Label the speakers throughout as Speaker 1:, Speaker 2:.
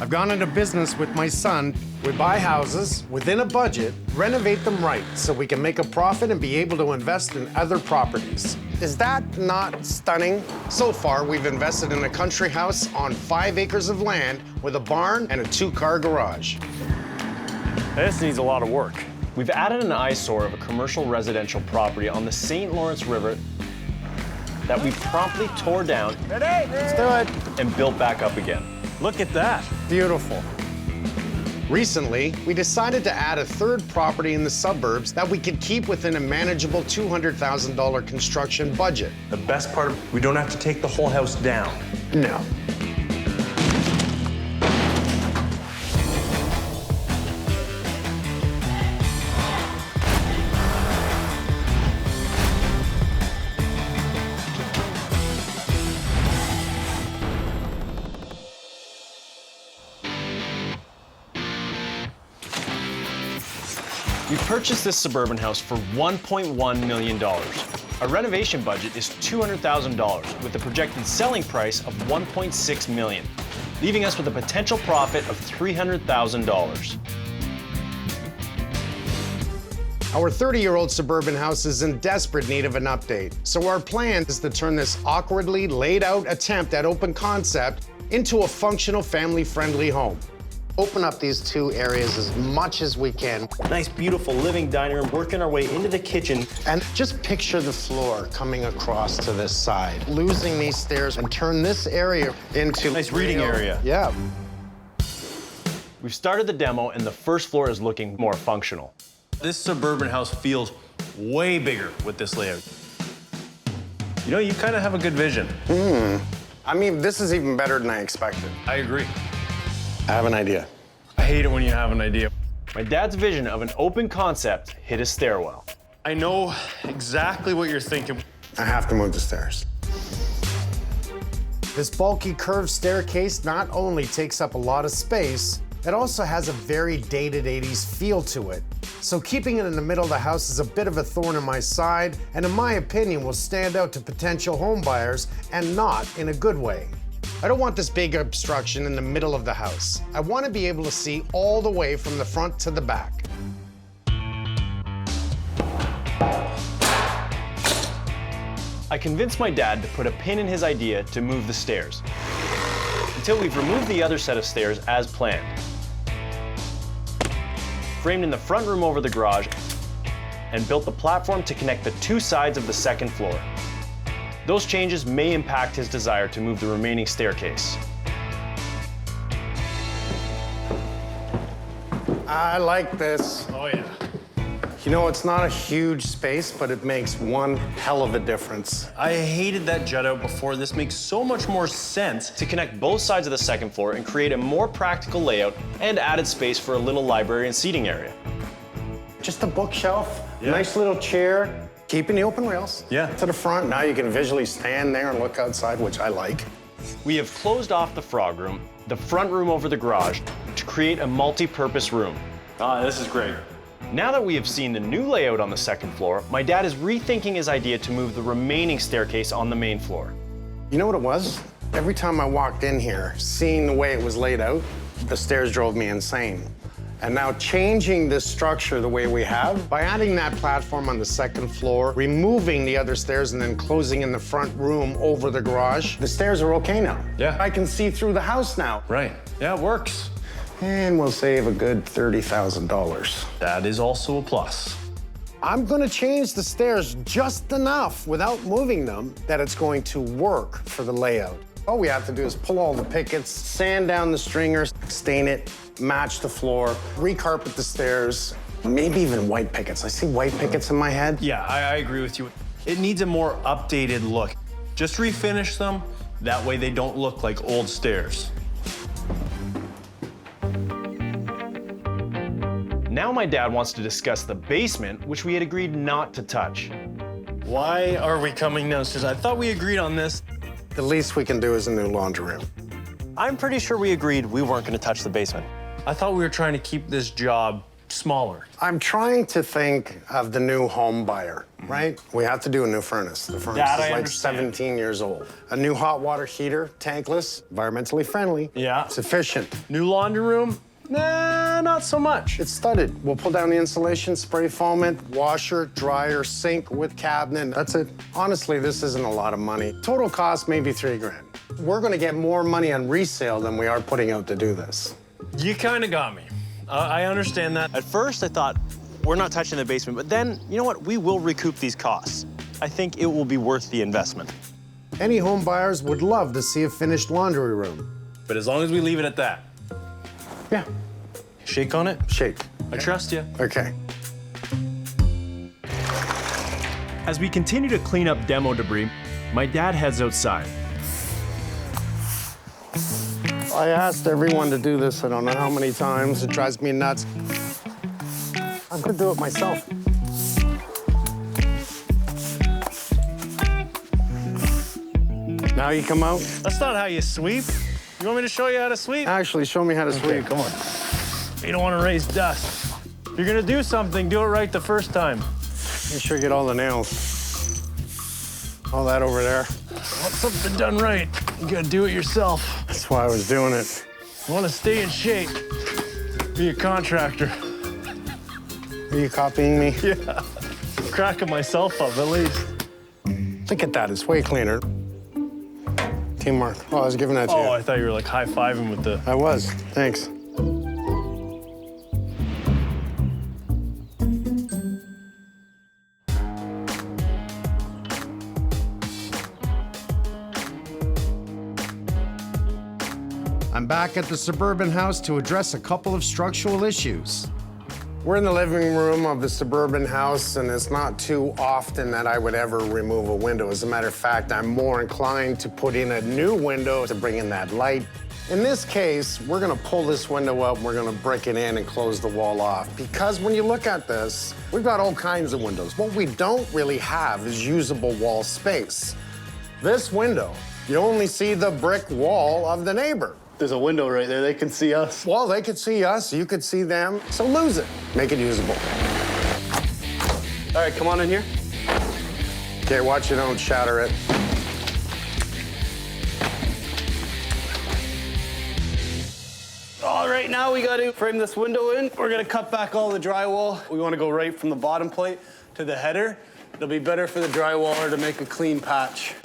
Speaker 1: I've gone into business with my son. We buy houses within a budget, renovate them right so we can make a profit and be able to invest in other properties. Is that not stunning? So far, we've invested in a country house on 5 acres of land with a barn and a 2-car garage.
Speaker 2: This needs a lot of work.
Speaker 3: We've added an eyesore of a commercial residential property on the St. Lawrence River that we promptly tore down
Speaker 1: Let's do it.
Speaker 3: and built back up again.
Speaker 2: Look at that.
Speaker 1: Beautiful. Recently, we decided to add a 3rd property in the suburbs that we could keep within a manageable $200,000 construction budget.
Speaker 2: The best part, we don't have to take the whole house down.
Speaker 1: No.
Speaker 3: We purchased this suburban house for $1.1 million. Our renovation budget is $200,000 with a projected selling price of $1.6 million, leaving us with a potential profit of $300,000.
Speaker 1: Our 30-year-old suburban house is in desperate need of an update. So our plan is to turn this awkwardly laid out attempt at open concept into a functional, family-friendly home. Open up these 2 areas as much as we can.
Speaker 2: Nice, beautiful living dining room, working our way into the kitchen.
Speaker 1: And just picture the floor coming across to this side, losing these stairs and turn this area into
Speaker 2: Nice reading area.
Speaker 1: Yeah.
Speaker 3: We've started the demo and the first floor is looking more functional.
Speaker 2: This suburban house feels way bigger with this layout. You know, you kind of have a good vision.
Speaker 1: I mean, this is even better than I expected.
Speaker 2: I agree.
Speaker 1: I have an idea.
Speaker 2: I hate it when you have an idea.
Speaker 3: My dad's vision of an open concept hit a stairwell.
Speaker 2: I know exactly what you're thinking.
Speaker 1: I have to move the stairs. This bulky curved staircase not only takes up a lot of space, it also has a very dated 80s feel to it. So keeping it in the middle of the house is a bit of a thorn in my side, and in my opinion will stand out to potential home buyers and not in a good way. I don't want this big obstruction in the middle of the house. I want to be able to see all the way from the front to the back.
Speaker 3: I convinced my dad to put a pin in his idea to move the stairs until we've removed the other set of stairs as planned. Framed in the front room over the garage and built the platform to connect the 2 sides of the 2nd floor. Those changes may impact his desire to move the remaining staircase.
Speaker 1: I like this.
Speaker 2: Oh, yeah.
Speaker 1: You know, it's not a huge space, but it makes one hell of a difference.
Speaker 2: I hated that jut out before. This makes so much more sense.
Speaker 3: To connect both sides of the 2nd floor and create a more practical layout and added space for a little library and seating area.
Speaker 1: Just a bookshelf, nice little chair, keeping the open rails to the front. Now you can visually stand there and look outside, which I like.
Speaker 3: We have closed off the frog room, the front room over the garage, to create a multi-purpose room.
Speaker 2: Ah, this is great.
Speaker 3: Now that we have seen the new layout on the 2nd floor, my dad is rethinking his idea to move the remaining staircase on the main floor.
Speaker 1: You know what it was? Every time I walked in here, seeing the way it was laid out, the stairs drove me insane. And now changing this structure the way we have, by adding that platform on the 2nd floor, removing the other stairs and then closing in the front room over the garage, the stairs are okay now.
Speaker 2: Yeah.
Speaker 1: I can see through the house now.
Speaker 2: Right. Yeah, it works.
Speaker 1: And we'll save a good $30,000.
Speaker 2: That is also a plus.
Speaker 1: I'm gonna change the stairs just enough without moving them that it's going to work for the layout. All we have to do is pull all the pickets, sand down the stringers, stain it, match the floor, recarpet the stairs, maybe even white pickets. I see white pickets in my head.
Speaker 2: Yeah, I agree with you. It needs a more updated look. Just refinish them. That way they don't look like old stairs.
Speaker 3: Now my dad wants to discuss the basement, which we had agreed not to touch.
Speaker 2: Why are we coming now? Because I thought we agreed on this.
Speaker 1: The least we can do is a new laundry room.
Speaker 3: I'm pretty sure we agreed we weren't going to touch the basement.
Speaker 2: I thought we were trying to keep this job smaller.
Speaker 1: I'm trying to think of the new home buyer, right? We have to do a new furnace. The furnace
Speaker 2: That
Speaker 1: is
Speaker 2: I
Speaker 1: like
Speaker 2: understand.
Speaker 1: 17 years old. A new hot water heater, tankless, environmentally friendly.
Speaker 2: Yeah.
Speaker 1: It's efficient.
Speaker 2: New laundry room? Nah, not so much.
Speaker 1: It's studded. We'll pull down the insulation, spray foam it, washer, dryer, sink with cabinet. That's it. Honestly, this isn't a lot of money. Total cost, maybe $3,000. We're gonna get more money on resale than we are putting out to do this.
Speaker 2: You kind of got me. I understand that.
Speaker 3: At first, I thought, we're not touching the basement, but then, you know what? We will recoup these costs. I think it will be worth the investment.
Speaker 1: Any home buyers would love to see a finished laundry room.
Speaker 2: But as long as we leave it at that.
Speaker 1: Yeah,
Speaker 2: Shake on it.
Speaker 1: shake.
Speaker 2: I trust you.
Speaker 1: Okay.
Speaker 3: As we continue to clean up demo debris, my dad heads outside.
Speaker 1: I asked everyone to do this, I don't know how many times. It drives me nuts. I'm gonna do it myself. Now you come out.
Speaker 2: That's not how you sweep. You want me to show you how to sweep?
Speaker 1: Actually, show me how to sweep.
Speaker 2: Come on. You don't want to raise dust. If you're gonna do something, do it right the first time.
Speaker 1: Make sure you get all the nails. All that over there.
Speaker 2: Want something done right, you gotta do it yourself.
Speaker 1: That's why I was doing it.
Speaker 2: You want to stay in shape, be a contractor.
Speaker 1: Are you copying me?
Speaker 2: Yeah, cracking myself up at least.
Speaker 1: Look at that, it's way cleaner. Teamwork. Oh, I was giving that to you.
Speaker 2: Oh, I thought you were like high-fiving with the...
Speaker 1: I was, thanks. I'm back at the Suburban House to address a couple of structural issues. We're in the living room of the Suburban House, and it's not too often that I would ever remove a window. As a matter of fact, I'm more inclined to put in a new window to bring in that light. In this case, we're gonna pull this window up, and we're gonna brick it in and close the wall off. Because when you look at this, we've got all kinds of windows. What we don't really have is usable wall space. This window, you only see the brick wall of the neighbor.
Speaker 4: There's a window right there. They can see us.
Speaker 1: Well, they could see us, you could see them, so lose it. Make it usable.
Speaker 4: All right, come on in here.
Speaker 1: Okay, watch you don't shatter it.
Speaker 4: All right, now we got to frame this window in. We're gonna cut back all the drywall. We want to go right from the bottom plate to the header. It'll be better for the drywaller to make a clean patch.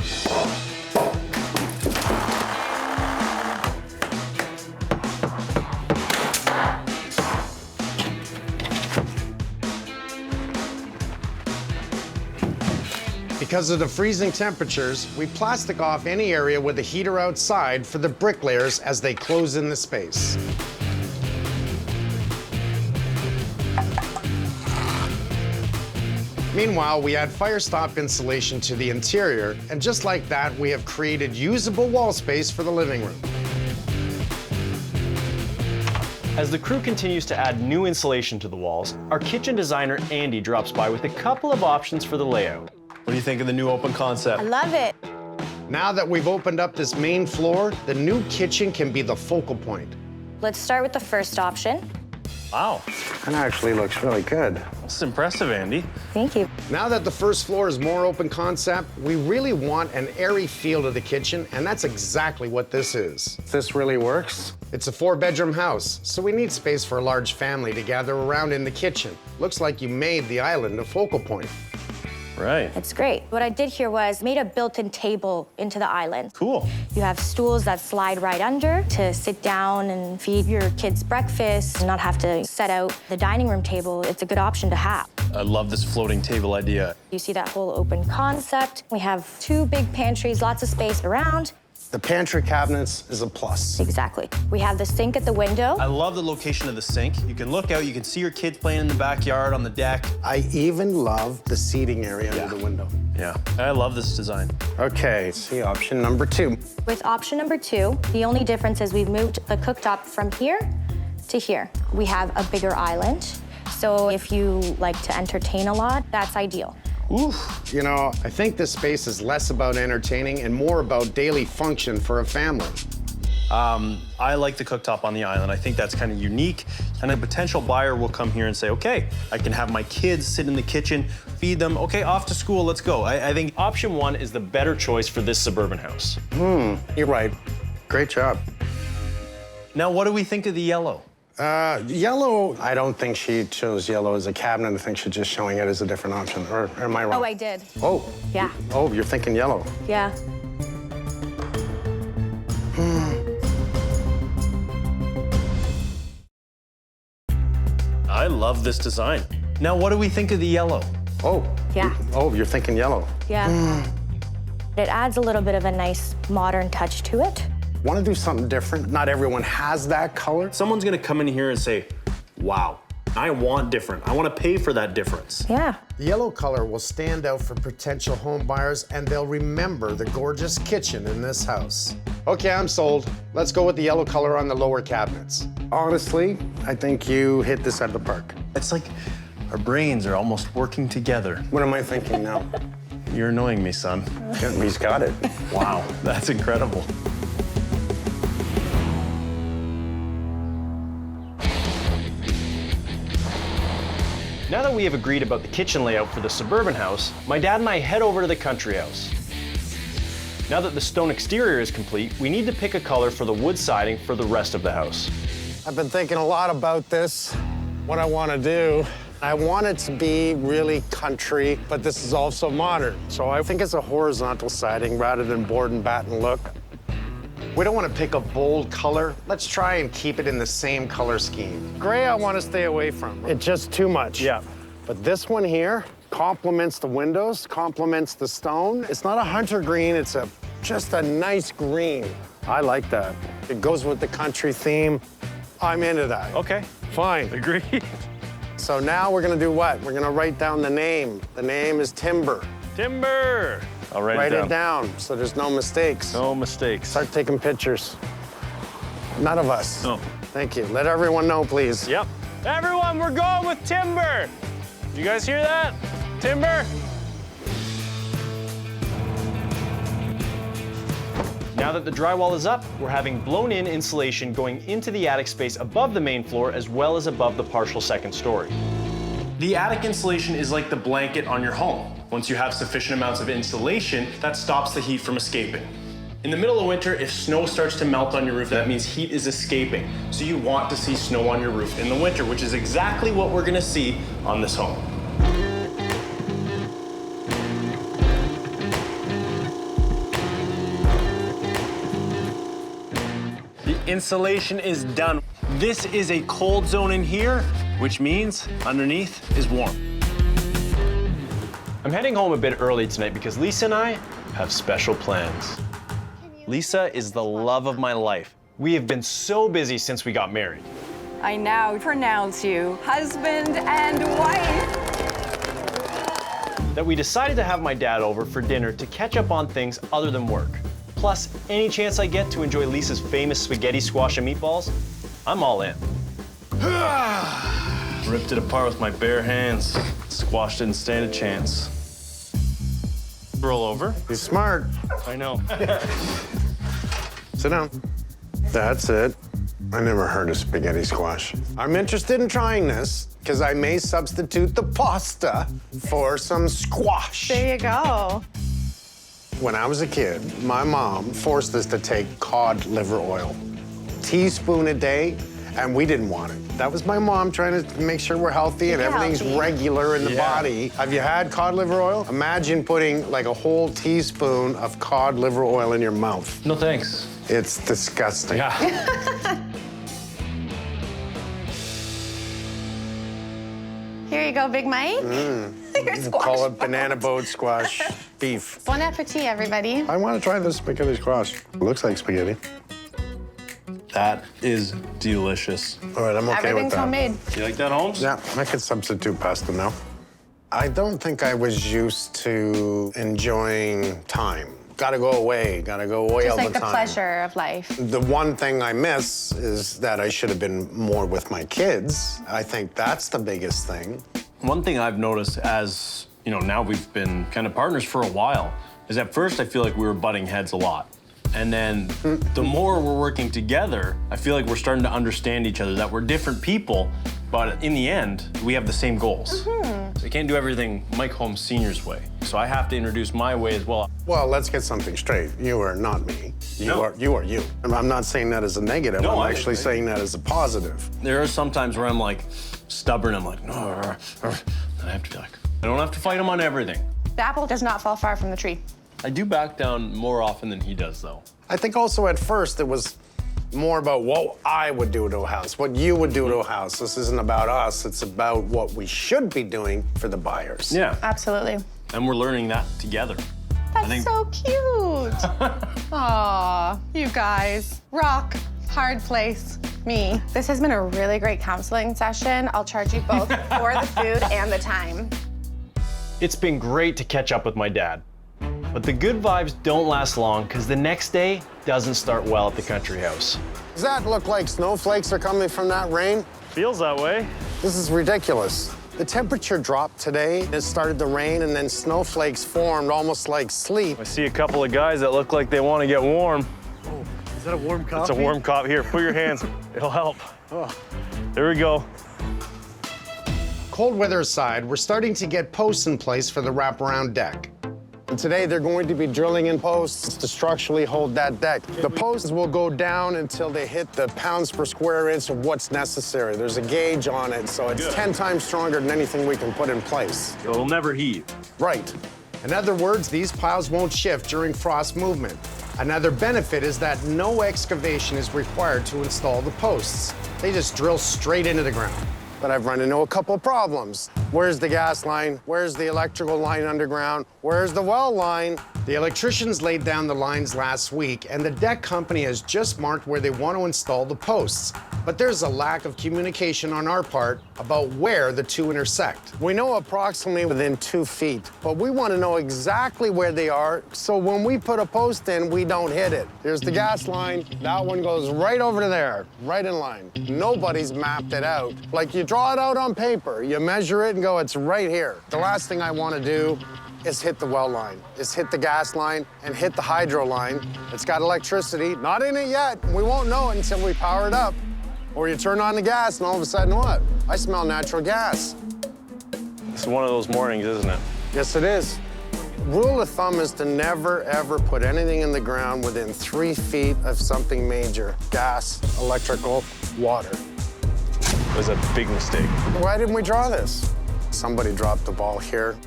Speaker 1: Because of the freezing temperatures, we plastic off any area with a heater outside for the bricklayers as they close in the space. Meanwhile, we add fire stop insulation to the interior, and just like that, we have created usable wall space for the living room.
Speaker 3: As the crew continues to add new insulation to the walls, our kitchen designer, Andy, drops by with a couple of options for the layout.
Speaker 2: What do you think of the new open concept?
Speaker 5: I love it.
Speaker 1: Now that we've opened up this main floor, the new kitchen can be the focal point.
Speaker 5: Let's start with the first option.
Speaker 2: Wow,
Speaker 1: That actually looks really good.
Speaker 2: this is impressive, Andy.
Speaker 5: Thank you.
Speaker 1: Now that the first floor is more open concept, we really want an airy feel to the kitchen, and that's exactly what this is. This really works. It's a 4-bedroom house, so we need space for a large family to gather around in the kitchen. Looks like you made the island a focal point.
Speaker 2: Right.
Speaker 5: It's great. What I did here was made a built-in table into the island.
Speaker 2: Cool.
Speaker 5: You have stools that slide right under to sit down and feed your kids breakfast and not have to set out the dining room table. It's a good option to have.
Speaker 2: I love this floating table idea.
Speaker 5: You see that whole open concept. We have 2 big pantries, lots of space around.
Speaker 1: The pantry cabinets is a plus.
Speaker 5: Exactly. We have the sink at the window.
Speaker 2: I love the location of the sink. You can look out, you can see your kids playing in the backyard on the deck.
Speaker 1: I even love the seating area under the window.
Speaker 2: Yeah, I love this design.
Speaker 1: Okay, see option number 2.
Speaker 5: With option number 2, the only difference is we've moved the cooktop from here to here. We have a bigger island, so if you like to entertain a lot, that's ideal.
Speaker 1: Oof. You know, I think this space is less about entertaining and more about daily function for a family.
Speaker 2: I like the cooktop on the island. I think that's kind of unique. And a potential buyer will come here and say, okay, I can have my kids sit in the kitchen, feed them. Okay, off to school, let's go. I think
Speaker 3: Option 1 is the better choice for this suburban house.
Speaker 1: You're right. Great job.
Speaker 2: Now, what do we think of the yellow?
Speaker 1: Yellow, I don't think she chose yellow as a cabinet. I think she's just showing it as a different option. Or am I wrong?
Speaker 5: Oh, I did.
Speaker 1: Oh.
Speaker 5: Yeah.
Speaker 1: Oh, you're thinking yellow.
Speaker 5: Yeah.
Speaker 2: I love this design. Now, what do we think of the yellow?
Speaker 1: Oh.
Speaker 5: Yeah.
Speaker 1: Oh, you're thinking yellow.
Speaker 5: Yeah. It adds a little bit of a nice modern touch to it.
Speaker 1: Want to do something different? Not everyone has that color.
Speaker 2: Someone's gonna come in here and say, wow, I want different. I wanna pay for that difference.
Speaker 5: Yeah.
Speaker 1: The yellow color will stand out for potential home buyers, and they'll remember the gorgeous kitchen in this house. Okay, I'm sold. Let's go with the yellow color on the lower cabinets. Honestly, I think you hit this out of the park.
Speaker 2: It's like our brains are almost working together.
Speaker 1: What am I thinking now?
Speaker 2: You're annoying me, son.
Speaker 1: Yeah, he's got it.
Speaker 2: Wow, that's incredible.
Speaker 3: Now that we have agreed about the kitchen layout for the suburban house, my dad and I head over to the country house. Now that the stone exterior is complete, we need to pick a color for the wood siding for the rest of the house.
Speaker 1: I've been thinking a lot about this, what I want to do. I want it to be really country, but this is also modern. So I think it's a horizontal siding rather than board and batten look. We don't want to pick a bold color. Let's try and keep it in the same color scheme. Gray, I want to stay away from. It's just too much.
Speaker 2: Yeah.
Speaker 1: But this one here complements the windows, complements the stone. It's not a hunter green, it's just a nice green. I like that. It goes with the country theme. I'm into that.
Speaker 2: Okay,
Speaker 1: Fine.
Speaker 2: agreed.
Speaker 1: So now we're gonna do what? We're gonna write down the name. The name is Timber.
Speaker 2: Timber. I'll
Speaker 1: Write it down so there's no mistakes.
Speaker 2: No mistakes.
Speaker 1: Start taking pictures. None of us.
Speaker 2: No.
Speaker 1: Thank you. Let everyone know, please.
Speaker 2: Yep. Everyone, we're going with timber. You guys hear that? Timber?
Speaker 3: Now that the drywall is up, we're having blown-in insulation going into the attic space above the main floor as well as above the partial second story.
Speaker 2: The attic insulation is like the blanket on your home. Once you have sufficient amounts of insulation, that stops the heat from escaping. In the middle of winter, if snow starts to melt on your roof, that means heat is escaping. So you want to see snow on your roof in the winter, which is exactly what we're gonna see on this home. The insulation is done. This is a cold zone in here, which means underneath is warm.
Speaker 3: I'm heading home a bit early tonight because Lisa and I have special plans. Lisa is the love of my life. We have been so busy since we got married.
Speaker 6: I now pronounce you husband and wife.
Speaker 3: That we decided to have my dad over for dinner to catch up on things other than work. Plus, any chance I get to enjoy Lisa's famous spaghetti squash and meatballs, I'm all in.
Speaker 2: Ripped it apart with my bare hands. Squash didn't stand a chance. Roll over.
Speaker 1: He's smart.
Speaker 2: I know.
Speaker 1: Sit down. That's it. I never heard of spaghetti squash. I'm interested in trying this because I may substitute the pasta for some squash.
Speaker 5: There you go.
Speaker 1: When I was a kid, my mom forced us to take cod liver oil. Teaspoon a day, and we didn't want it. That was my mom trying to make sure we're healthy and everything's regular in the body. Have you had cod liver oil? Imagine putting like a whole teaspoon of cod liver oil in your mouth.
Speaker 2: No thanks.
Speaker 1: It's disgusting.
Speaker 2: Yeah.
Speaker 7: Here you go, Big Mike. Your squash.
Speaker 1: Call it banana boat squash beef.
Speaker 7: Bon appetit, everybody.
Speaker 1: I want to try this spaghetti squash. It looks like spaghetti.
Speaker 2: That is delicious.
Speaker 1: All right, I'm okay with
Speaker 7: Everything's
Speaker 1: that.
Speaker 7: homemade.
Speaker 2: You like that, Holmes?
Speaker 1: Yeah, I could substitute pasta now. I don't think I was used to enjoying time. Gotta go away
Speaker 7: Just
Speaker 1: all
Speaker 7: like
Speaker 1: the
Speaker 7: the
Speaker 1: time.
Speaker 7: pleasure of life.
Speaker 1: The one thing I miss is that I should have been more with my kids. I think that's the biggest thing.
Speaker 2: One thing I've noticed as, now we've been kind of partners for a while, is at first I feel like we were butting heads a lot. And then the more we're working together, I feel like we're starting to understand each other, that we're different people, but in the end, we have the same goals. So you can't do everything Mike Holmes Sr.'s way. So I have to introduce my way as well.
Speaker 1: Well, let's get something straight. You are not me. You
Speaker 2: No.
Speaker 1: are you. And I'm not saying that as a negative.
Speaker 2: No,
Speaker 1: I'm actually saying that as a positive.
Speaker 2: There are some times where I'm like stubborn. I'm like, no, and I have to be like, I don't have to fight him on everything.
Speaker 7: The apple does not fall far from the tree.
Speaker 2: I do back down more often than he does, though.
Speaker 1: I think also at first it was more about what I would do to a house, what you would do to a house. This isn't about us. It's about what we should be doing for the buyers.
Speaker 2: Yeah.
Speaker 7: Absolutely.
Speaker 2: And we're learning that together.
Speaker 7: That's so cute. Aw, you guys. Rock, hard place, me. This has been a really great counseling session. I'll charge you both for the food and the time.
Speaker 3: It's been great to catch up with my dad. But the good vibes don't last long because the next day doesn't start well at the country house.
Speaker 1: Does that look like snowflakes are coming from that rain?
Speaker 3: Feels that way.
Speaker 1: This is ridiculous. The temperature dropped today. It started to rain and then snowflakes formed almost like sleet.
Speaker 3: I see a couple of guys that look like they want to get warm.
Speaker 4: Oh, is that a warm coffee?
Speaker 3: It's a warm cup. Here, put your hands. It'll help. Oh. There we go.
Speaker 1: Cold weather aside, we're starting to get posts in place for the wraparound deck. And today they're going to be drilling in posts to structurally hold that deck. The posts will go down until they hit the pounds per square inch of what's necessary. There's a gauge on it, so it's 10 times stronger than anything we can put in place.
Speaker 3: It'll never heat.
Speaker 1: Right. In other words, these piles won't shift during frost movement. Another benefit is that no excavation is required to install the posts. They just drill straight into the ground. But I've run into a couple problems. Where's the gas line? Where's the electrical line underground? Where's the well line? The electricians laid down the lines last week, and the deck company has just marked where they want to install the posts. But there's a lack of communication on our part about where the two intersect. We know approximately within 2 feet, but we want to know exactly where they are, so when we put a post in, we don't hit it. There's the gas line. That one goes right over to there, right in line. Nobody's mapped it out. Like, you draw it out on paper, you measure it and go, it's right here. The last thing I want to do is hit the well line, is hit the gas line and hit the hydro line. It's got electricity, not in it yet. We won't know it until we power it up. Or you turn on the gas and all of a sudden what? I smell natural gas.
Speaker 3: It's one of those mornings, isn't it?
Speaker 1: Yes, it is. Rule of thumb is to never, ever put anything in the ground within 3 feet of something major. Gas, electrical, water.
Speaker 3: It was a big mistake.
Speaker 1: Why didn't we draw this? Somebody dropped the ball here.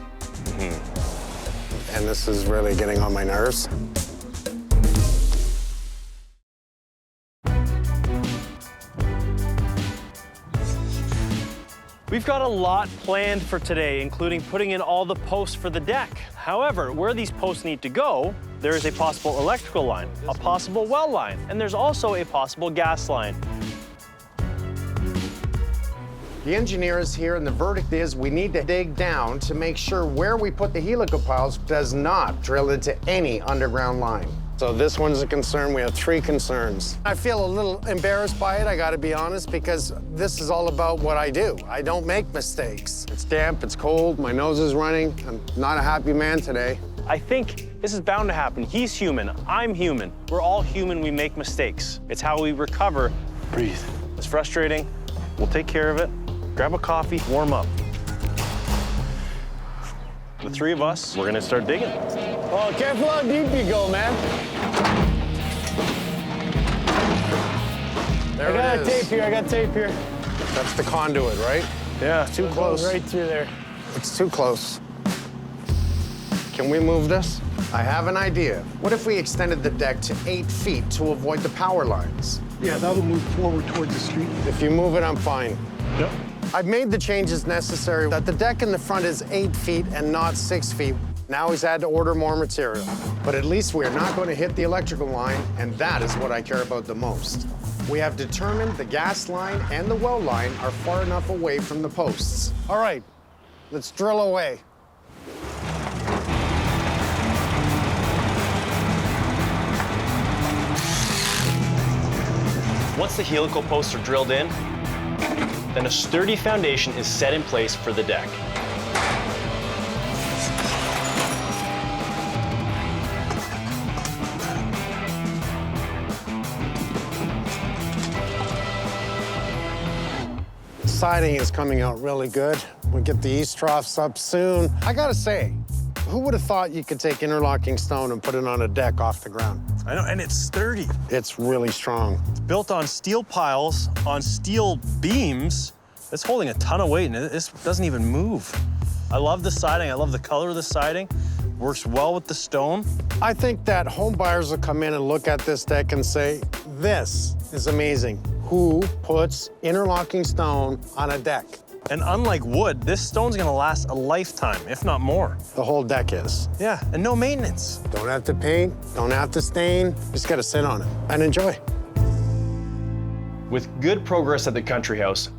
Speaker 1: And this is really getting on my nerves.
Speaker 3: We've got a lot planned for today, including putting in all the posts for the deck. However, where these posts need to go, there is a possible electrical line, a possible well line, and there's also a possible gas line.
Speaker 1: The engineer is here, and the verdict is we need to dig down to make sure where we put the helical piles does not drill into any underground line. So this one's a concern. We have 3 concerns. I feel a little embarrassed by it, I gotta be honest, because this is all about what I do. I don't make mistakes. It's damp, it's cold, my nose is running. I'm not a happy man today.
Speaker 3: I think this is bound to happen. He's human, I'm human. We're all human, we make mistakes. It's how we recover. Breathe. It's frustrating, we'll take care of it. Grab a coffee, warm up. The 3 of us, we're gonna start digging.
Speaker 4: Oh, careful how deep you go, man.
Speaker 1: There
Speaker 4: I got
Speaker 1: it
Speaker 4: tape
Speaker 1: is.
Speaker 4: here, I got tape here.
Speaker 1: That's the conduit, right?
Speaker 3: Yeah,
Speaker 1: Too close.
Speaker 4: Right through there.
Speaker 1: It's too close. Can we move this? I have an idea. What if we extended the deck to 8 feet to avoid the power lines?
Speaker 8: Yeah, that'll move forward towards the street.
Speaker 1: If you move it, I'm fine.
Speaker 3: Yep.
Speaker 1: I've made the changes necessary that the deck in the front is 8 feet and not 6 feet. Now he's had to order more material. But at least we're not going to hit the electrical line, and that is what I care about the most. We have determined the gas line and the well line are far enough away from the posts. All right, let's drill away.
Speaker 3: Once the helical posts are drilled in, then a sturdy foundation is set in place for the deck.
Speaker 1: siding is coming out really good. We'll get the east troughs up soon. I gotta say, who would have thought you could take interlocking stone and put it on a deck off the ground?
Speaker 3: I know, and it's sturdy.
Speaker 1: It's really strong.
Speaker 3: It's built on steel piles, on steel beams. It's holding a ton of weight, and this doesn't even move. I love the siding. I love the color of the siding. Works well with the stone.
Speaker 1: I think that home buyers will come in and look at this deck and say, this is amazing. Who puts interlocking stone on a deck?
Speaker 3: And unlike wood, this stone's gonna last a lifetime, if not more.
Speaker 1: The whole deck is.
Speaker 3: Yeah, and no maintenance.
Speaker 1: Don't have to paint, don't have to stain, just gotta sit on it and enjoy.
Speaker 3: With good progress at the country house,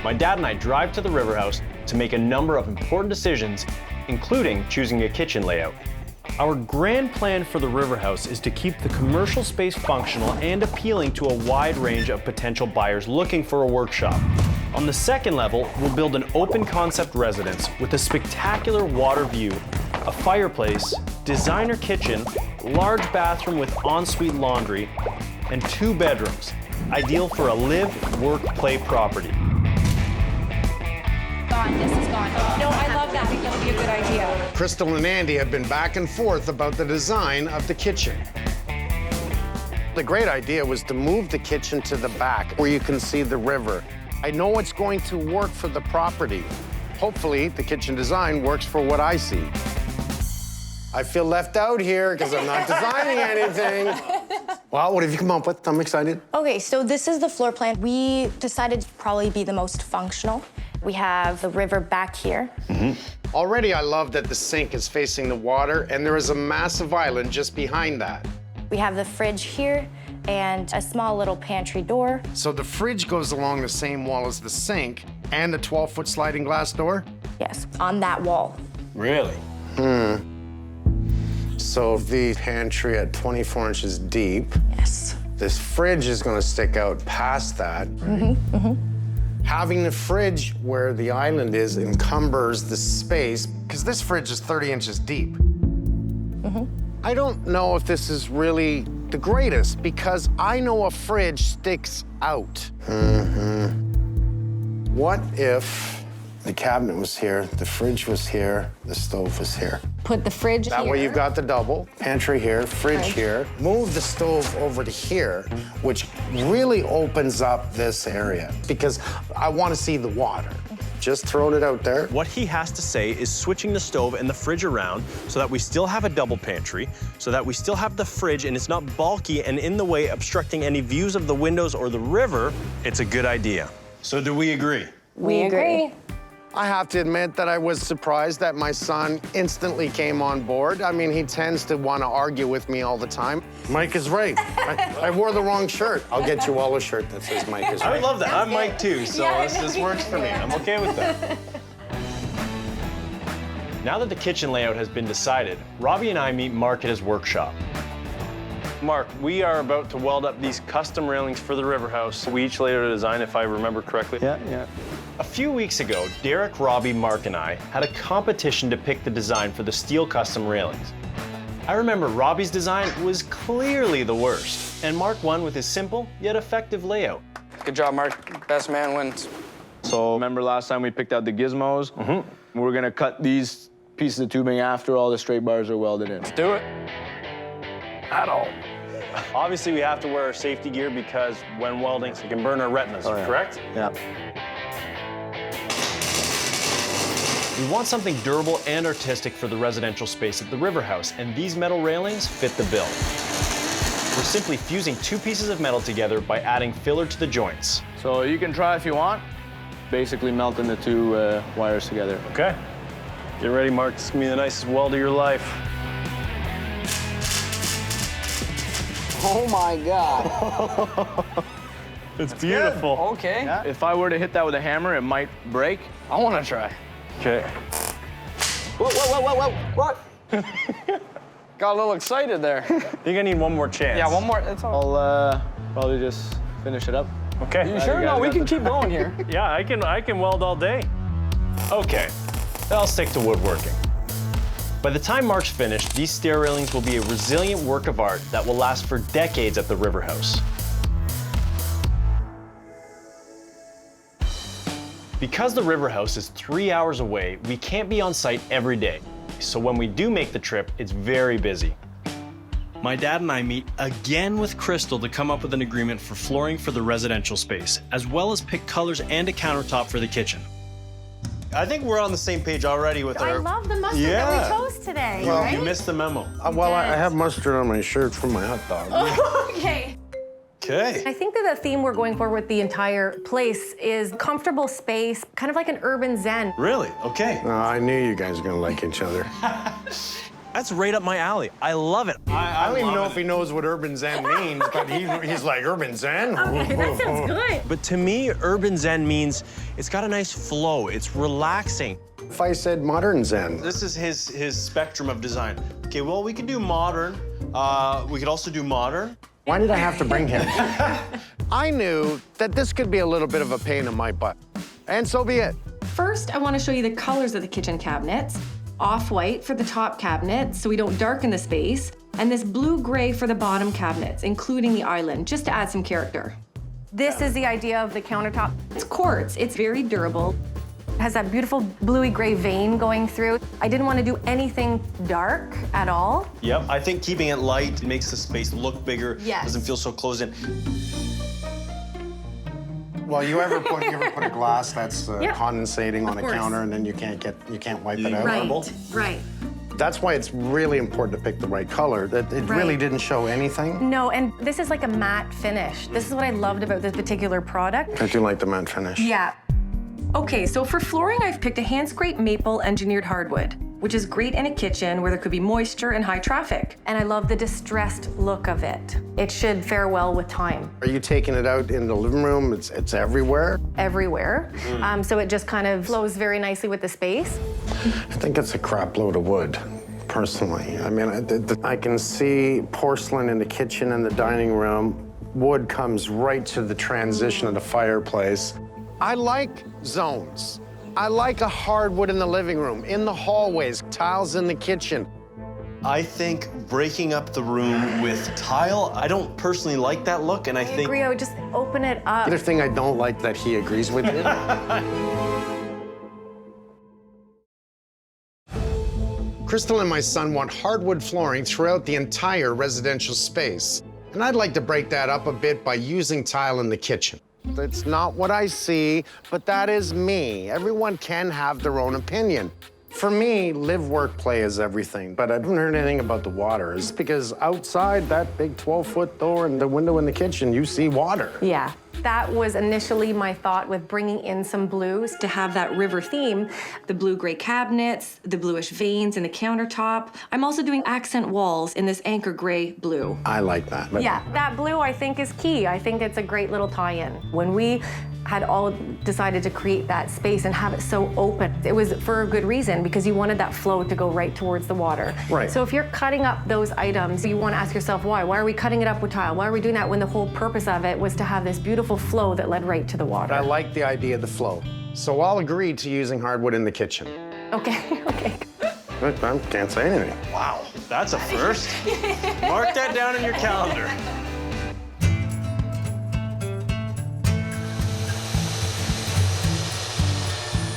Speaker 3: my dad and I drive to the Riverhouse to make a number of important decisions, including choosing a kitchen layout. Our grand plan for the Riverhouse is to keep the commercial space functional and appealing to a wide range of potential buyers looking for a workshop. On the second level, we'll build an open concept residence with a spectacular water view, a fireplace, designer kitchen, large bathroom with ensuite laundry, and 2 bedrooms, ideal for a live, work, play property.
Speaker 5: This is gone. No, I love that. I think that would be a good idea.
Speaker 1: Crystal and Andy have been back and forth about the design of the kitchen. The great idea was to move the kitchen to the back where you can see the river. I know it's going to work for the property. Hopefully, the kitchen design works for what I see. I feel left out here because I'm not designing anything. Well, what have you come up with? I'm excited.
Speaker 5: Okay, so this is the floor plan. We decided to probably be the most functional. We have the river back here.
Speaker 1: Already, I love that the sink is facing the water and there is a massive island just behind that.
Speaker 5: We have the fridge here and a small little pantry door.
Speaker 1: So the fridge goes along the same wall as the sink and a 12-foot sliding glass door?
Speaker 5: Yes, on that wall.
Speaker 3: Really?
Speaker 1: So the pantry at 24 inches deep.
Speaker 5: Yes.
Speaker 1: This fridge is gonna stick out past that. Having the fridge where the island is encumbers the space, because this fridge is 30 inches deep. I don't know if this is really the greatest, because I know a fridge sticks out. What if the cabinet was here, the fridge was here, the stove was here?
Speaker 5: Put the fridge here.
Speaker 1: That way you've got the double, pantry here, fridge here. Move the stove over to here, which really opens up this area because I want to see the water. Just throwing it out there.
Speaker 3: What he has to say is switching the stove and the fridge around so that we still have a double pantry, so that we still have the fridge and it's not bulky and in the way obstructing any views of the windows or the river. It's a good idea. So do we agree?
Speaker 5: We agree.
Speaker 1: I have to admit that I was surprised that my son instantly came on board. I mean, he tends to want to argue with me all the time. Mike is right. I wore the wrong shirt. I'll get you all a shirt that says Mike is right.
Speaker 3: I would love that. I'm Mike too, so this works for me. I'm okay with that. Now that the kitchen layout has been decided, Robbie and I meet Mark at his workshop. Mark, we are about to weld up these custom railings for the Riverhouse. We each laid out a design, if I remember correctly.
Speaker 4: Yeah.
Speaker 3: A few weeks ago, Derek, Robbie, Mark, and I had a competition to pick the design for the steel custom railings. I remember Robbie's design was clearly the worst, and Mark won with his simple yet effective layout.
Speaker 9: Good job, Mark. Best man wins.
Speaker 10: So remember last time we picked out the gizmos? We're gonna cut these pieces of tubing after all the straight bars are welded in.
Speaker 9: Let's do it.
Speaker 3: At all. Obviously, we have to wear our safety gear because when welding, it can burn our retinas, correct?
Speaker 10: Yeah.
Speaker 3: We want something durable and artistic for the residential space at the Riverhouse, and these metal railings fit the bill. We're simply fusing 2 pieces of metal together by adding filler to the joints.
Speaker 10: So you can try if you want. Basically melting the 2 wires together.
Speaker 3: Okay. Get ready, Mark. This is gonna be the nicest weld of your life.
Speaker 9: Oh my God.
Speaker 3: It's beautiful.
Speaker 9: Okay.
Speaker 10: Yeah. If I were to hit that with a hammer, it might break.
Speaker 9: I want to try.
Speaker 3: Okay.
Speaker 9: Whoa. What? Got a little excited there.
Speaker 3: I think I need one more chance.
Speaker 9: Yeah, one more. That's all.
Speaker 10: I'll probably just finish it up.
Speaker 3: Okay.
Speaker 9: You sure? No, we can keep going here.
Speaker 3: Yeah, I can weld all day. Okay, I'll stick to woodworking. By the time Mark's finished, these stair railings will be a resilient work of art that will last for decades at the Riverhouse. Because the Riverhouse is 3 hours away, we can't be on site every day. So when we do make the trip, it's very busy. My dad and I meet again with Crystal to come up with an agreement for flooring for the residential space, as well as pick colors and a countertop for the kitchen. I think we're on the same page already with
Speaker 7: I
Speaker 3: our...
Speaker 7: love the mustard that we chose today,
Speaker 3: Well,
Speaker 7: right?
Speaker 3: you missed the memo.
Speaker 1: Well, I have mustard on my shirt from my hot dog.
Speaker 7: Okay.
Speaker 3: Okay.
Speaker 7: I think that the theme we're going for with the entire place is comfortable space, kind of like an urban zen.
Speaker 3: Really? Okay.
Speaker 1: I knew you guys were gonna like each other.
Speaker 3: That's right up my alley. I love it.
Speaker 1: I don't even know if he knows what urban zen means, but he's like, urban zen?
Speaker 7: Okay, that sounds good.
Speaker 3: But to me, urban zen means it's got a nice flow. It's relaxing.
Speaker 1: If I said modern zen.
Speaker 3: This is his spectrum of design. Okay, well, we could do modern. We could also do modern.
Speaker 1: Why did I have to bring him? I knew that this could be a little bit of a pain in my butt, and so be it.
Speaker 11: First, I want to show you the colors of the kitchen cabinets. Off-white for the top cabinets, so we don't darken the space, and this blue-gray for the bottom cabinets, including the island, just to add some character.
Speaker 7: This is the idea of the countertop.
Speaker 11: It's quartz, it's very durable.
Speaker 7: It has that beautiful bluey-gray vein going through. I didn't want to do anything dark at all.
Speaker 3: Yep, I think keeping it light makes the space look bigger.
Speaker 11: Yes.
Speaker 3: Doesn't feel so closed in.
Speaker 1: Well, you ever put a glass that's
Speaker 11: Yeah.
Speaker 1: condensating on a
Speaker 11: course.
Speaker 1: counter and then you can't wipe it out?
Speaker 11: Right.
Speaker 1: That's why it's really important to pick the right color. That it really
Speaker 11: Right.
Speaker 1: didn't show anything.
Speaker 7: No, and this is like a matte finish. This is what I loved about this particular product.
Speaker 1: I do like the matte finish.
Speaker 7: Yeah.
Speaker 11: Okay, so for flooring, I've picked a hand-scraped maple engineered hardwood, which is great in a kitchen where there could be moisture and high traffic.
Speaker 7: And I love the distressed look of it. It should fare well with time.
Speaker 1: Are you taking it out in the living room? It's everywhere.
Speaker 7: Everywhere. So it just kind of flows very nicely with the space.
Speaker 1: I think it's a crap load of wood, personally. I mean, I can see porcelain in the kitchen and the dining room. Wood comes right to the transition of the fireplace. I like zones. I like a hardwood in the living room, in the hallways, tiles in the kitchen.
Speaker 3: I think breaking up the room with tile, I don't personally like that look, and I think...
Speaker 7: I agree, I would just open it up.
Speaker 1: The other thing I don't like that he agrees with you. Crystal and my son want hardwood flooring throughout the entire residential space. And I'd like to break that up a bit by using tile in the kitchen. It's not what I see, but that is me. Everyone can have their own opinion. For me, live, work, play is everything. But I haven't heard anything about the water. It's because outside that big 12-foot door and the window in the kitchen, you see water.
Speaker 7: Yeah. That was initially my thought with bringing in some blues.
Speaker 11: To have that river theme, the blue-gray cabinets, the bluish veins in the countertop. I'm also doing accent walls in this anchor gray blue.
Speaker 1: I like that. But
Speaker 7: Yeah, that blue I think is key. I think it's a great little tie-in. When we had all decided to create that space and have it so open, it was for a good reason, because you wanted that flow to go right towards the water.
Speaker 1: Right.
Speaker 7: So if you're cutting up those items, you want to ask yourself why. Why are we cutting it up with tile? Why are we doing that when the whole purpose of it was to have this beautiful flow that led right to the water?
Speaker 1: I like the idea of the flow. So I'll agree to using hardwood in the kitchen.
Speaker 7: Okay, okay.
Speaker 1: I can't say anything.
Speaker 3: Wow, that's a first. Mark that down in your calendar.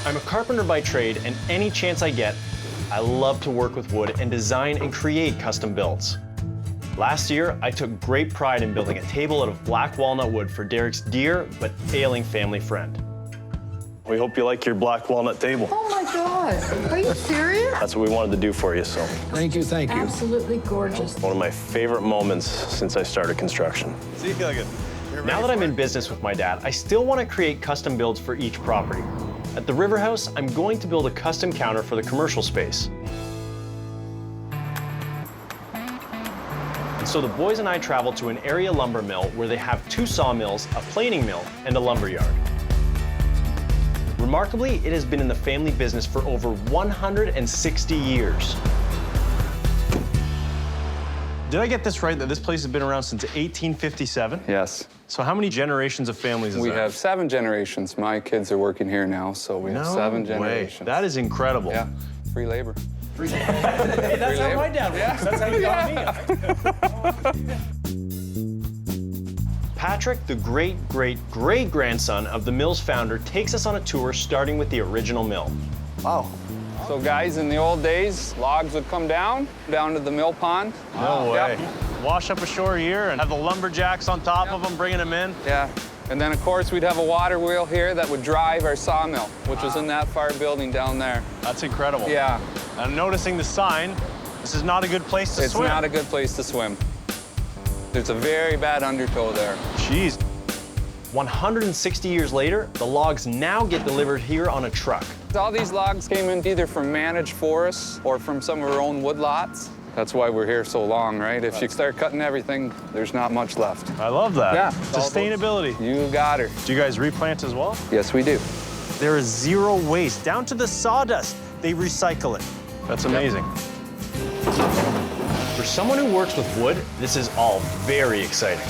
Speaker 3: I'm a carpenter by trade, and any chance I get, I love to work with wood and design and create custom builds. Last year, I took great pride in building a table out of black walnut wood for Derek's dear but ailing family friend. We hope you like your black walnut table.
Speaker 6: Oh my God, are you serious?
Speaker 3: That's what we wanted to do for you, so.
Speaker 8: Thank you, thank you.
Speaker 6: Absolutely gorgeous.
Speaker 3: One of my favorite moments since I started construction. See, you feel good. Now that I'm in business with my dad, I still want to create custom builds for each property. At the Riverhouse, I'm going to build a custom counter for the commercial space. And so the boys and I traveled to an area lumber mill where they have 2 sawmills, a planing mill, and a lumber yard. Remarkably, it has been in the family business for over 160 years. Did I get this right, that this place has been around since 1857?
Speaker 12: Yes.
Speaker 3: So how many generations of families is
Speaker 12: We
Speaker 3: that?
Speaker 12: have 7 generations. My kids are working here now, so we have 7 generations.
Speaker 3: Way. That is incredible.
Speaker 12: Yeah, free labor.
Speaker 3: Hey, that's how my dad works. That's how he got me. Patrick, the great-great-great-grandson of the mill's founder, takes us on a tour starting with the original mill.
Speaker 4: Wow.
Speaker 12: So guys, in the old days, logs would come down to the mill pond.
Speaker 3: No way.
Speaker 12: Yep.
Speaker 3: Wash up ashore here and have the lumberjacks on top of them, bringing them in.
Speaker 12: Yeah. And then, of course, we'd have a water wheel here that would drive our sawmill, which was in that far building down there.
Speaker 3: That's incredible.
Speaker 12: Yeah.
Speaker 3: I'm noticing the sign. This is not a good place to swim.
Speaker 12: It's not a good place to swim. There's a very bad undertow there.
Speaker 3: Jeez. 160 years later, the logs now get delivered here on a truck.
Speaker 12: All these logs came in either from managed forests or from some of our own woodlots. That's why we're here so long, right? If you start cutting everything, there's not much left.
Speaker 3: I love that.
Speaker 12: Yeah.
Speaker 3: Sustainability.
Speaker 12: You got her.
Speaker 3: Do you guys replant as well?
Speaker 12: Yes, we do.
Speaker 3: There is zero waste, down to the sawdust. They recycle it. That's amazing. For someone who works with wood, this is all very exciting.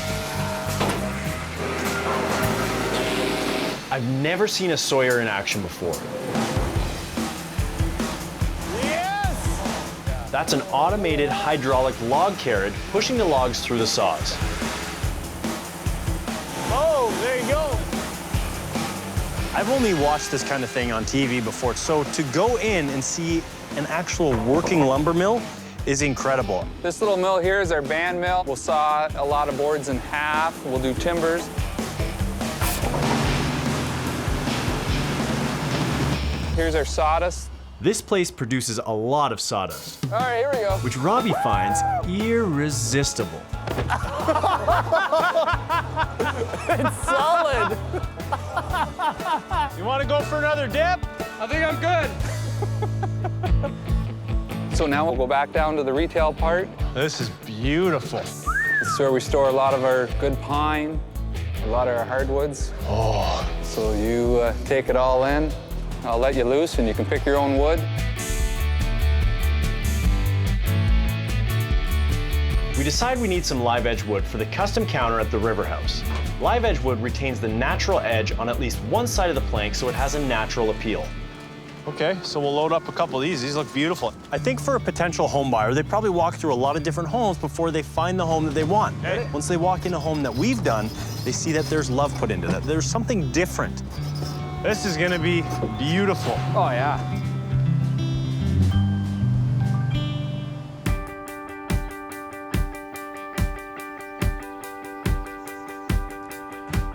Speaker 3: I've never seen a sawyer in action before. Yes! That's an automated hydraulic log carriage pushing the logs through the saws. Oh, there you go. I've only watched this kind of thing on TV before, so to go in and see an actual working lumber mill is incredible.
Speaker 12: This little mill here is our band mill. We'll saw a lot of boards in half. We'll do timbers. Here's our sawdust.
Speaker 3: This place produces a lot of sawdust.
Speaker 12: All right, here we go.
Speaker 3: Which Robbie finds irresistible.
Speaker 12: It's solid.
Speaker 3: You want to go for another dip?
Speaker 12: I think I'm good. So now we'll go back down to the retail part.
Speaker 3: This is beautiful.
Speaker 12: This is where we store a lot of our good pine, a lot of our hardwoods.
Speaker 3: Oh.
Speaker 12: So you take it all in. I'll let you loose and you can pick your own wood.
Speaker 3: We decide we need some live edge wood for the custom counter at the Riverhouse. Live edge wood retains the natural edge on at least one side of the plank, so it has a natural appeal. Okay, so we'll load up a couple of these. These look beautiful. I think for a potential home buyer, they probably walk through a lot of different homes before they find the home that they want. Okay. Once they walk in a home that we've done, they see that there's love put into that. There's something different. This is gonna be beautiful.
Speaker 12: Oh, yeah.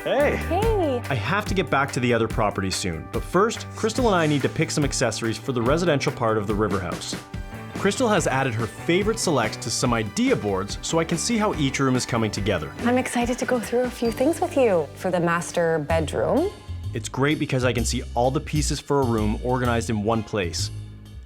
Speaker 3: Hey.
Speaker 5: Hey.
Speaker 3: I have to get back to the other property soon, but first, Crystal and I need to pick some accessories for the residential part of the Riverhouse. Crystal has added her favorite selects to some idea boards so I can see how each room is coming together.
Speaker 6: I'm excited to go through a few things with you. For the master bedroom,
Speaker 3: It's great because I can see all the pieces for a room organized in one place.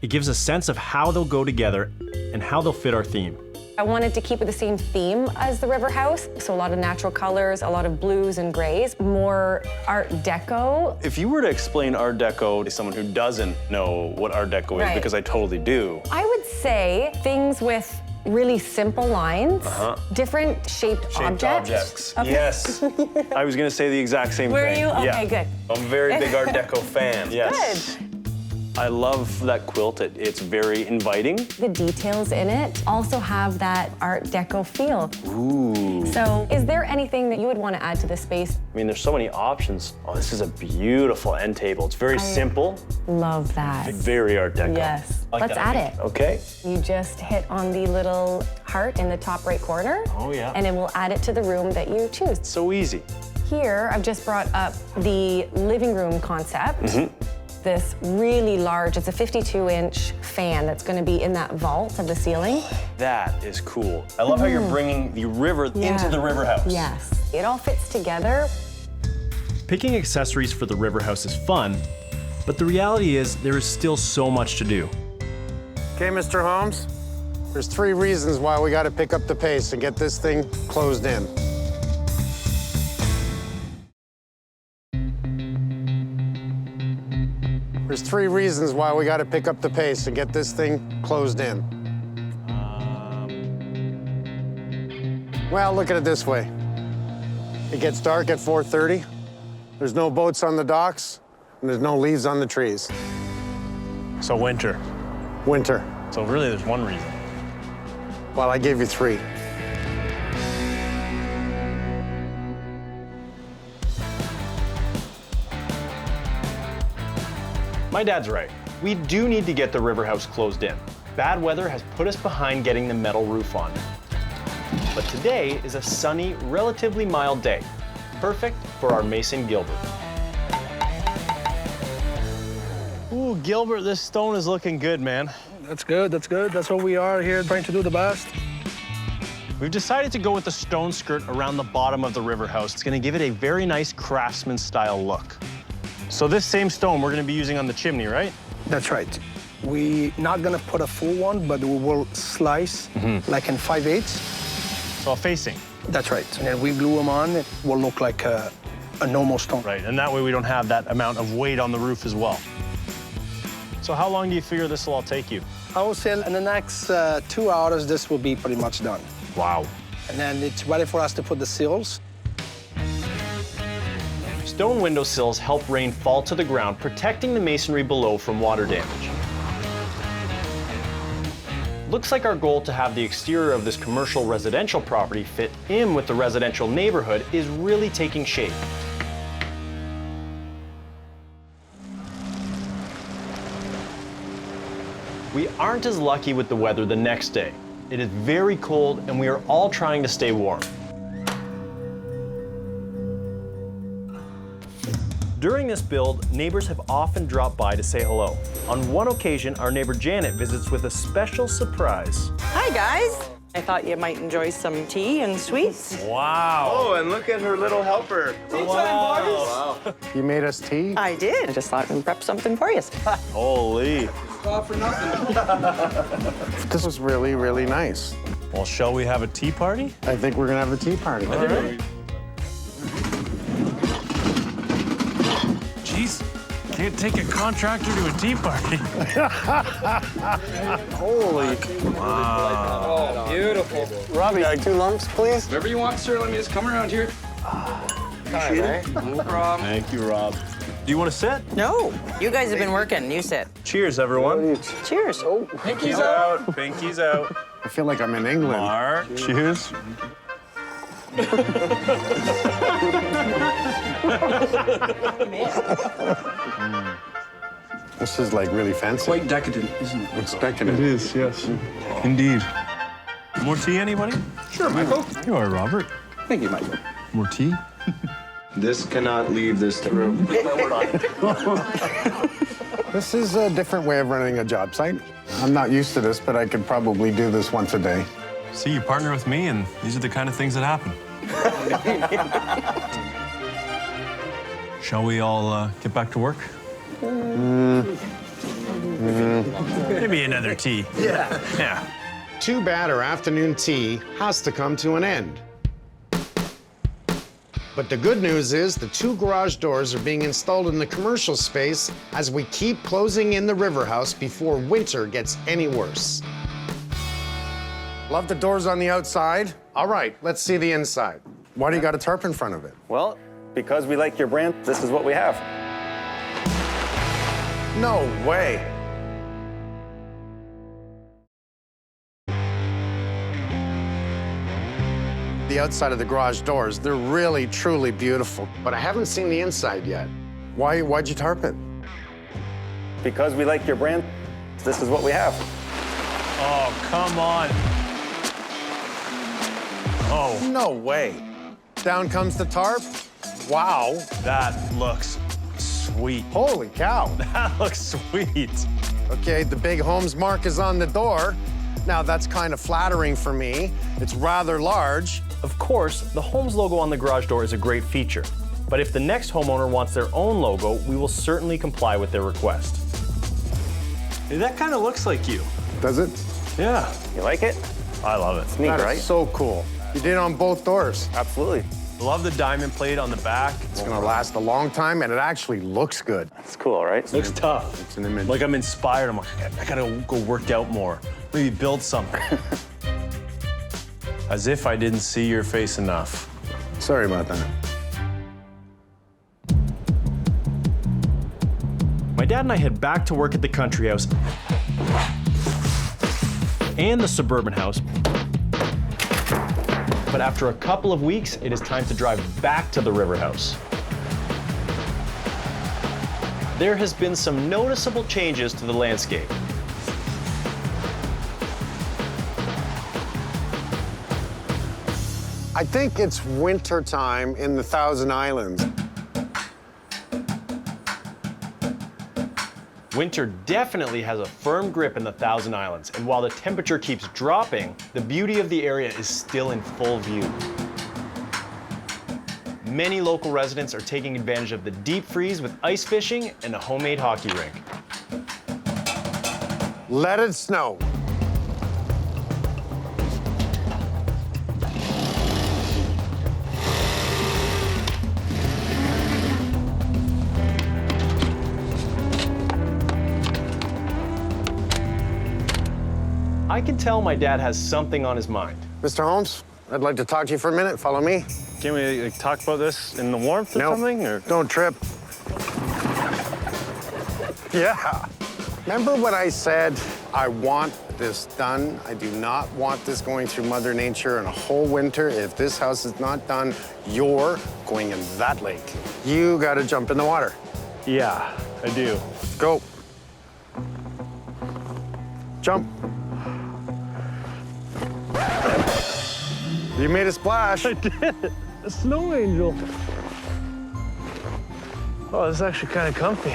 Speaker 3: It gives a sense of how they'll go together and how they'll fit our theme.
Speaker 6: I wanted to keep it the same theme as the Riverhouse, so a lot of natural colors, a lot of blues and grays, more Art Deco.
Speaker 3: If you were to explain Art Deco to someone who doesn't know what Art Deco is,
Speaker 6: Right.
Speaker 3: because I totally do.
Speaker 6: I would say things with really simple lines, different shaped objects. Okay.
Speaker 3: Yes. I was gonna say the exact same
Speaker 6: Were
Speaker 3: thing.
Speaker 6: you? Okay,
Speaker 3: Yeah.
Speaker 6: good.
Speaker 3: I'm a very big Art Deco fan. Yes.
Speaker 6: Good.
Speaker 3: I love that quilt. It's very inviting.
Speaker 6: The details in it also have that Art Deco feel.
Speaker 3: Ooh.
Speaker 6: So is there anything that you would want to add to this space?
Speaker 3: I mean, there's so many options. Oh, this is a beautiful end table. It's very simple,
Speaker 6: Love that.
Speaker 3: very Art Deco.
Speaker 6: Yes.
Speaker 3: Like
Speaker 6: Let's
Speaker 3: that.
Speaker 6: add it.
Speaker 3: Okay.
Speaker 6: You just hit on the little heart in the top right corner.
Speaker 3: Oh, yeah.
Speaker 6: And it will add it to the room that you choose.
Speaker 3: So easy.
Speaker 6: Here, I've just brought up the living room concept. This really large, it's a 52-inch fan that's gonna be in that vault of the ceiling.
Speaker 3: That is cool. I love how you're bringing the river into the Riverhouse.
Speaker 6: Yes, it all fits together.
Speaker 3: Picking accessories for the Riverhouse is fun, but the reality is there is still so much to do.
Speaker 1: Okay, Mr. Holmes, there's 3 reasons why we gotta pick up the pace and get this thing closed in. There's 3 reasons why we gotta pick up the pace and get this thing closed in. Well, look at it this way. It gets dark at 4:30. There's no boats on the docks, and there's no leaves on the trees.
Speaker 3: So winter.
Speaker 1: Winter.
Speaker 3: So really there's one reason.
Speaker 1: Well, I gave you 3.
Speaker 3: My dad's right. We do need to get the Riverhouse closed in. Bad weather has put us behind getting the metal roof on. But today is a sunny, relatively mild day. Perfect for our Mason Gilbert. Ooh, Gilbert, this stone is looking good, man.
Speaker 8: That's good, that's good. That's what we are here, trying to do the best.
Speaker 3: We've decided to go with the stone skirt around the bottom of the Riverhouse. It's gonna give it a very nice craftsman style look. So this same stone we're gonna be using on the chimney, right?
Speaker 8: That's right. We're not gonna put a full one, but we will slice like in 5/8.
Speaker 3: So a facing.
Speaker 8: That's right. And then we glue them on, it will look like a normal stone.
Speaker 3: Right, and that way we don't have that amount of weight on the roof as well. So how long do you figure this will all take you?
Speaker 8: I will say in the next 2 hours, this will be pretty much done.
Speaker 3: Wow.
Speaker 8: And then it's ready for us to put the sills.
Speaker 3: Stone window sills help rain fall to the ground, protecting the masonry below from water damage. Looks like our goal to have the exterior of this commercial residential property fit in with the residential neighborhood is really taking shape. We aren't as lucky with the weather the next day. It is very cold and we are all trying to stay warm. During this build, neighbors have often dropped by to say hello. On one occasion, our neighbor Janet visits with a special surprise.
Speaker 13: Hi, guys. I thought you might enjoy some tea and sweets.
Speaker 3: Wow.
Speaker 10: Oh, and look at her little helper.
Speaker 13: Tea time, boys.
Speaker 10: Wow.
Speaker 1: You made us tea?
Speaker 13: I did. I just thought I'd prep something for you.
Speaker 3: Holy.
Speaker 13: For nothing.
Speaker 1: This was really, really nice.
Speaker 3: Well, shall we have a tea party?
Speaker 1: I think we're gonna have a tea party.
Speaker 3: All right.
Speaker 14: Jeez, can't take a contractor to a tea party.
Speaker 1: Holy.
Speaker 14: Wow.
Speaker 12: Oh, beautiful.
Speaker 4: Robbie, 2 lumps, please.
Speaker 12: Whatever you want, sir. Let me just come around here. No problem.
Speaker 3: Thank you, Rob. Do you want to sit?
Speaker 13: No, you guys have been working. You sit.
Speaker 3: Cheers, everyone.
Speaker 13: Cheers.
Speaker 3: Oh, pinkies out. Pinkies out.
Speaker 1: I feel like I'm in England.
Speaker 3: Mark. Cheers.
Speaker 1: This is like really fancy.
Speaker 14: Quite decadent, isn't it?
Speaker 1: It's decadent.
Speaker 14: It is, yes. Indeed. More tea, anybody?
Speaker 12: Sure, Michael.
Speaker 14: You are, Robert.
Speaker 12: Thank you, Michael.
Speaker 14: More tea?
Speaker 10: This cannot leave this room.
Speaker 1: This is a different way of running a job site. I'm not used to this, but I could probably do this once a day.
Speaker 14: See, you partner with me, and these are the kind of things that happen. Shall we all get back to work? Maybe another tea. Yeah.
Speaker 1: Too bad our afternoon tea has to come to an end. But the good news is the 2 garage doors are being installed in the commercial space as we keep closing in the Riverhouse before winter gets any worse. Love the doors on the outside. All right, let's see the inside. Why do you got a tarp in front of it?
Speaker 15: Well, because we like your brand, this is what we have.
Speaker 1: No way. The outside of the garage doors, they're really, truly beautiful. But I haven't seen the inside yet. Why'd you tarp it?
Speaker 15: Because we like your brand, this is what we have.
Speaker 3: Oh, come on. Oh.
Speaker 1: No way. Down comes the tarp. Wow.
Speaker 3: That looks sweet.
Speaker 1: Holy cow.
Speaker 3: That looks sweet.
Speaker 1: Okay, the big Holmes mark is on the door. Now, that's kind of flattering for me. It's rather large.
Speaker 3: Of course, the Holmes logo on the garage door is a great feature. But if the next homeowner wants their own logo, we will certainly comply with their request. Hey, that kind of looks like you.
Speaker 1: Does it?
Speaker 3: Yeah.
Speaker 15: You like it?
Speaker 3: I love it.
Speaker 15: It's neat,
Speaker 1: That
Speaker 15: right?
Speaker 1: is so cool. You did it on both doors.
Speaker 15: Absolutely.
Speaker 3: Love the diamond plate on the back.
Speaker 1: It's gonna last a long time, and it actually looks good.
Speaker 15: It's cool, right?
Speaker 3: Looks tough.
Speaker 1: It's an image.
Speaker 3: Like I'm inspired. I'm like, I gotta go work out more. Maybe build something. As if I didn't see your face enough.
Speaker 1: Sorry about that.
Speaker 3: My dad and I head back to work at the country house and the suburban house. But after a couple of weeks, it is time to drive back to the Riverhouse. there has been some noticeable changes to the landscape.
Speaker 1: I think it's winter time in the Thousand Islands.
Speaker 3: Winter definitely has a firm grip in the Thousand Islands, and while the temperature keeps dropping, the beauty of the area is still in full view. Many local residents are taking advantage of the deep freeze with ice fishing and a homemade hockey rink.
Speaker 1: Let it snow.
Speaker 3: I can tell my dad has something on his mind.
Speaker 1: Mr. Holmes, I'd like to talk to you for a minute. Follow me.
Speaker 14: Can we talk about this in the warmth or something? Or?
Speaker 1: Don't trip. Yeah. Remember when I said I want this done? I do not want this going through Mother Nature in a whole winter. If this house is not done, you're going in that lake. You got to jump in the water.
Speaker 14: Yeah, I do.
Speaker 1: Go. Jump. You made a splash.
Speaker 14: I did. A snow angel. Oh, this is actually kind of comfy.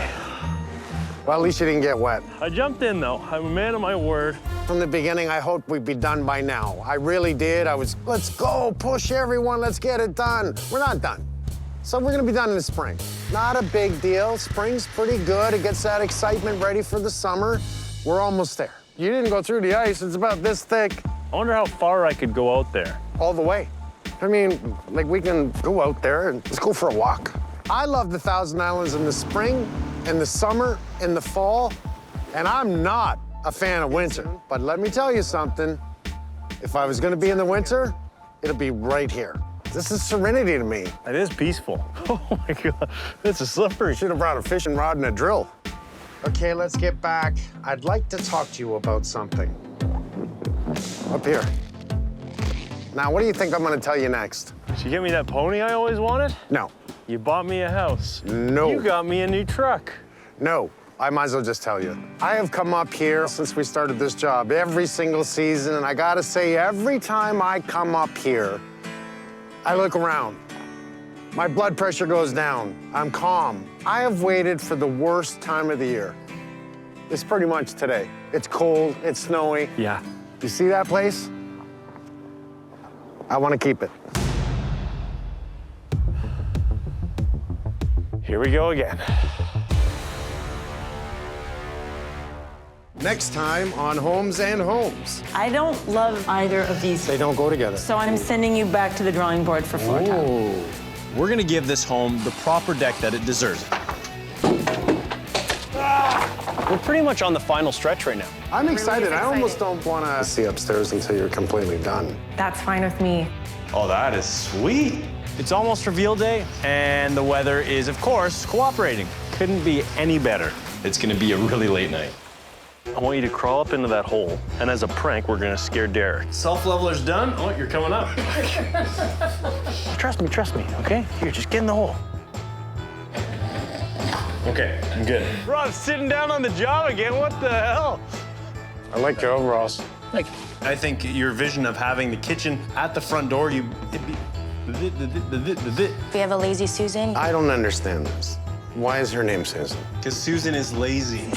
Speaker 1: Well, at least you didn't get wet.
Speaker 14: I jumped in, though. I'm a man of my word.
Speaker 1: From the beginning, I hoped we'd be done by now. I really did. Let's go, push everyone, let's get it done. We're not done. So we're gonna be done in the spring. Not a big deal. Spring's pretty good. It gets that excitement ready for the summer. We're almost there. You didn't go through the ice. It's about this thick.
Speaker 14: I wonder how far I could go out there.
Speaker 1: All the way. I mean, like, we can go out there and let's go for a walk. I love the Thousand Islands in the spring, in the summer, in the fall, and I'm not a fan of winter. But let me tell you something. If I was gonna be in the winter, it'll be right here. This is serenity to me.
Speaker 14: It is peaceful. Oh my God, it's a slippery.
Speaker 1: Should have brought a fishing rod and a drill. Okay, let's get back. I'd like to talk to you about something. Up here. Now, what do you think I'm gonna tell you next?
Speaker 14: Did you get me that pony I always wanted?
Speaker 1: No.
Speaker 14: You bought me a house.
Speaker 1: No.
Speaker 14: You got me a new truck.
Speaker 1: No. I might as well just tell you. I have come up here since we started this job every single season, and I gotta say, every time I come up here, I look around. My blood pressure goes down. I'm calm. I have waited for the worst time of the year. It's pretty much today. It's cold, it's snowy.
Speaker 14: Yeah.
Speaker 1: You see that place? I want to keep it.
Speaker 14: Here we go again.
Speaker 1: Next time on Homes and Homes.
Speaker 13: I don't love either of these.
Speaker 1: They don't go together.
Speaker 13: So I'm sending you back to the drawing board for floor tile.
Speaker 3: We're gonna give this home the proper deck that it deserves. We're pretty much on the final stretch right now.
Speaker 1: I'm excited. I almost don't want to see upstairs until you're completely done.
Speaker 6: That's fine with me.
Speaker 3: Oh, that is sweet. It's almost reveal day, and the weather is, of course, cooperating.
Speaker 14: Couldn't be any better.
Speaker 3: It's gonna be a really late night.
Speaker 14: I want you to crawl up into that hole, and as a prank, we're gonna scare Derek.
Speaker 2: Self-leveler's done. Oh, you're coming up.
Speaker 14: Trust me, okay? Here, just get in the hole.
Speaker 2: Okay, I'm good.
Speaker 14: Rob's sitting down on the job again, what the hell?
Speaker 1: I like your overalls.
Speaker 2: I think your vision of having the kitchen at the front door,
Speaker 5: We have a lazy Susan.
Speaker 1: I don't understand this. Why is her name Susan?
Speaker 3: Because Susan is lazy.